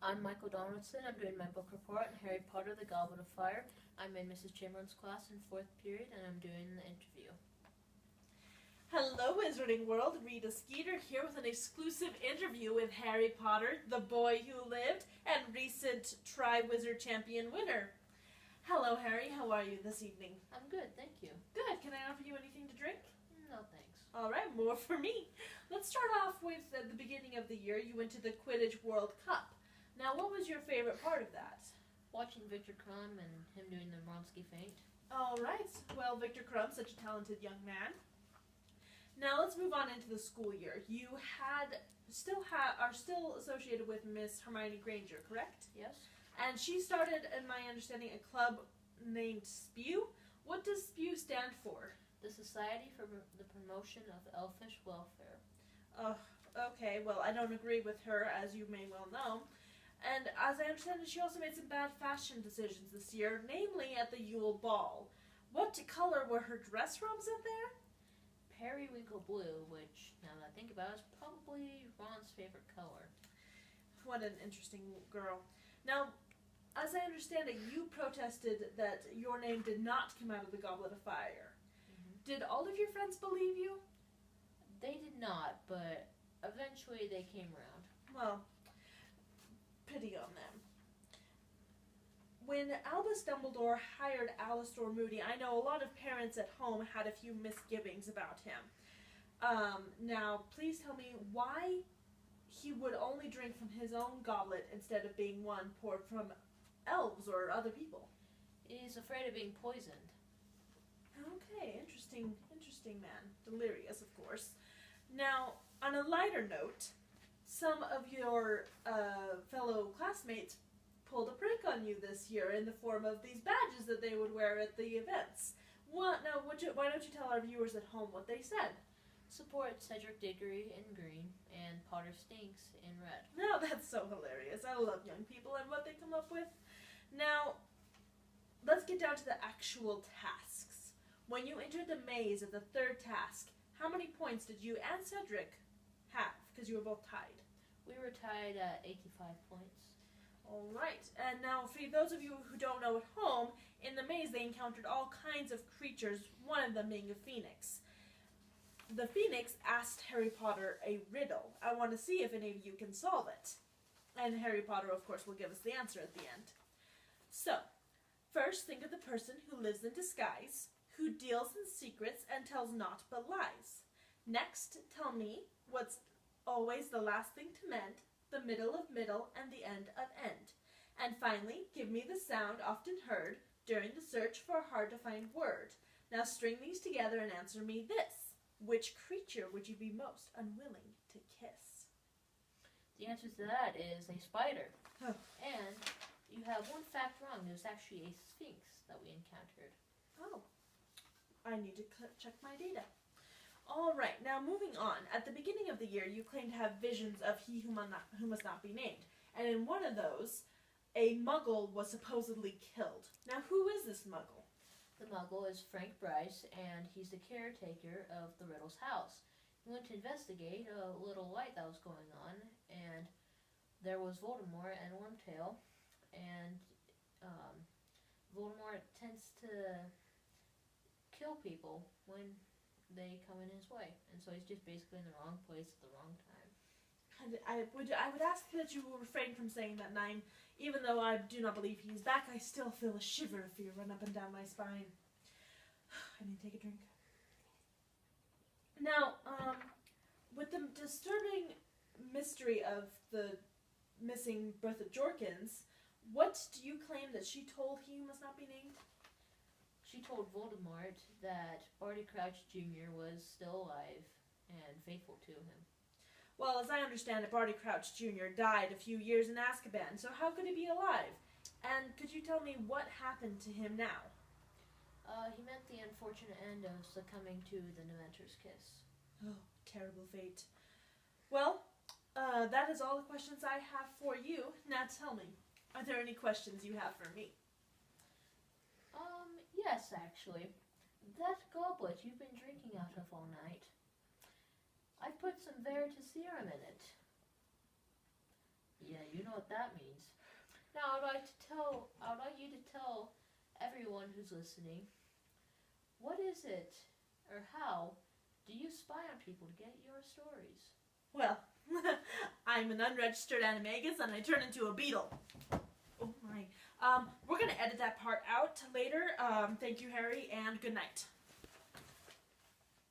I'm Michael Donaldson. I'm doing my book report on Harry Potter, the Goblet of Fire. I'm in Mrs. Chamberlain's class in 4th period, and I'm doing the interview. Hello, Wizarding World. Rita Skeeter here with an exclusive interview with Harry Potter, the boy who lived, and recent Tri-Wizard Champion winner. Hello, Harry. How are you this evening? I'm good, thank you. Good. Can I offer you anything to drink? No, thanks. All right, more for me. Let's start off with the beginning of the year. You went to the Quidditch World Cup. Now, what was your favorite part of that? Watching Victor Crumb and him doing the Mronski feint. All right. Well, Victor Crumb, such a talented young man. Now let's move on into the school year. You are still associated with Miss Hermione Granger, correct? Yes. And she started, in my understanding, a club named SPEW. What does SPEW stand for? The Society for the Promotion of Elfish Welfare. Okay, well, I don't agree with her, as you may well know. And as I understand it, she also made some bad fashion decisions this year, namely at the Yule Ball. What color were her dress robes in there? Periwinkle blue, which, now that I think about it, is probably Ron's favorite color. What an interesting girl. Now, as I understand it, you protested that your name did not come out of the Goblet of Fire. Mm-hmm. Did all of your friends believe you? They did not, but eventually they came around. Well, pity on them. When Albus Dumbledore hired Alastor Moody, I know a lot of parents at home had a few misgivings about him. Now, please tell me why he would only drink from his own goblet instead of being one poured from elves or other people. He's afraid of being poisoned. Okay, interesting man. Delirious, of course. Now, on a lighter note, some of your fellow classmates pulled a prank on you this year in the form of these badges that they would wear at the events. Why don't you tell our viewers at home what they said? Support Cedric Diggory in green and Potter Stinks in red. No, that's so hilarious. I love young people and what they come up with. Now, let's get down to the actual tasks. When you entered the maze at the third task, how many points did you and Cedric have? Because you were both tied. We were tied at 85 points. All right, and now for those of you who don't know at home, in the maze they encountered all kinds of creatures, one of them being a phoenix. The phoenix asked Harry Potter a riddle. I want to see if any of you can solve it. And Harry Potter, of course, will give us the answer at the end. So, first think of the person who lives in disguise, who deals in secrets and tells naught but lies. Next, tell me what's always the last thing to mend, the middle of middle, and the end of end. And finally, give me the sound often heard during the search for a hard-to-find word. Now string these together and answer me this. Which creature would you be most unwilling to kiss? The answer to that is a spider. Oh. And you have one fact wrong. It was actually a sphinx that we encountered. Oh. I need to check my data. All right, now moving on. At the beginning of the year, you claimed to have visions of he who must not be named. And in one of those, a muggle was supposedly killed. Now, who is this muggle? The muggle is Frank Bryce, and he's the caretaker of the Riddle's house. He went to investigate a little light that was going on, and there was Voldemort and Wormtail, and Voldemort tends to kill people when they come in his way, and so he's just basically in the wrong place at the wrong time. I would ask that you refrain from saying that name. Even though I do not believe he's back, I still feel a shiver of fear run up and down my spine. I need to take a drink. Now, with the disturbing mystery of the missing Bertha Jorkins, what do you claim that she told he who must not be named? She told Voldemort that Barty Crouch Jr. was still alive and faithful to him. Well, as I understand it, Barty Crouch Jr. died a few years in Azkaban, so how could he be alive? And could you tell me what happened to him now? He met the unfortunate end of succumbing to the Dementor's kiss. Oh, terrible fate. Well, that is all the questions I have for you. Now tell me, are there any questions you have for me? Yes, actually. That goblet you've been drinking out of all night. I put some Veritaserum in it. Yeah, you know what that means. Now, I would like you to tell everyone who's listening, what is it, or how do you spy on people to get your stories? Well, I'm an unregistered animagus and I turn into a beetle. Oh my. We're gonna edit that part out later. Thank you, Harry, and good night.